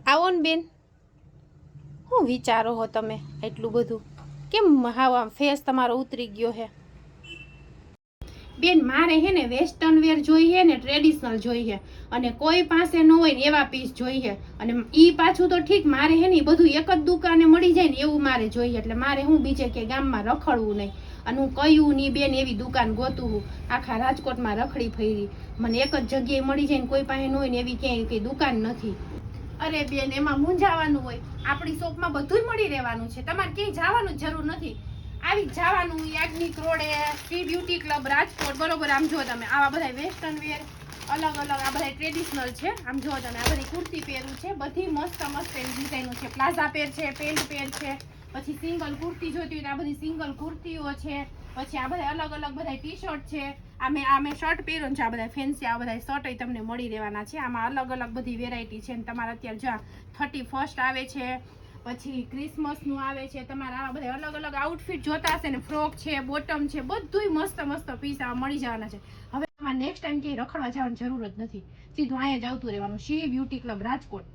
આવો ને બેન, શું વિચારો હો તમે એટલું બધું? કેમ હાવ આમ ફેસ તમારો ઉતરી ગયો હે? બેન મારે હે ને વેસ્ટર્ન વેર જોઈએ ને ટ્રેડિશનલ જોઈએ, અને કોઈ પાસે ન હોય ને એવા પીસ જોઈએ. અને ઈ પાછું તો ઠીક, મારે હે ને બધું એક જ દુકાને મળી જાય ને એવું મારે જોઈએ. એટલે મારે હું બીજે કે ગામમાં રખડવું નહીં, અને હું કયું ની બેન એવી દુકાન ગોતું હું. આખા રાજકોટમાં રખડી ફરી, મને એક જ જગ્યાએ મળી જાય ને કોઈ પાસે ન હોય ને એવી ક્યાંય કઈ દુકાન નથી. અરે બેન એમાં મૂંઝાવાનું હોય, આપણી શોપમાં બધું જ મળી રહેવાનું છે, તમારે ક્યાંય જવાનું જરૂર નથી. આવી જવાનું યાજ્ઞિક રોડે શ્રી બ્યુટી ક્લબ રાજકોટ, બરોબર. આમ જો તમે આવા બધા વેસ્ટર્ન વેર અલગ અલગ આ બધા ટ્રેડિશનલ છે. આમ જો તમે આ બધી કુર્તી પહેરું છે, બધી મસ્ત મસ્ત એવી ડિઝાઇનો છે. પ્લાઝા પેર છે, પેન્ટ પેર છે, પછી સિંગલ કુર્તી જોઈતી હોય તો આ બધી સિંગલ કુર્તીઓ છે. પછી આ બધા અલગ અલગ બધા ટી શર્ટ છે. આ મેં શર્ટ પહેર્યું છે, આ બધા ફેન્સી આ બધા શર્ટ તમને મળી રહેવાના છે. આમાં અલગ અલગ બધી વેરાયટી છે. તમારે અત્યારે જો 31st આવે છે, પછી ક્રિસમસ નું આવે છે. તમારે આવા બધા અલગ અલગ આઉટફિટ જોતા હશે ને, ફ્રોક છે, બોટમ છે, બધુંય મસ્ત મસ્ત પીસ આવા મળી જવાના છે. હવે આમાં નેક્સ્ટ ટાઈમ ક્યાંય રખડવા જવાની જરૂર જ નથી, સીધું અહીંયા જ આવતું રહેવાનું, શ્રી બ્યુટી ક્લબ રાજકોટ.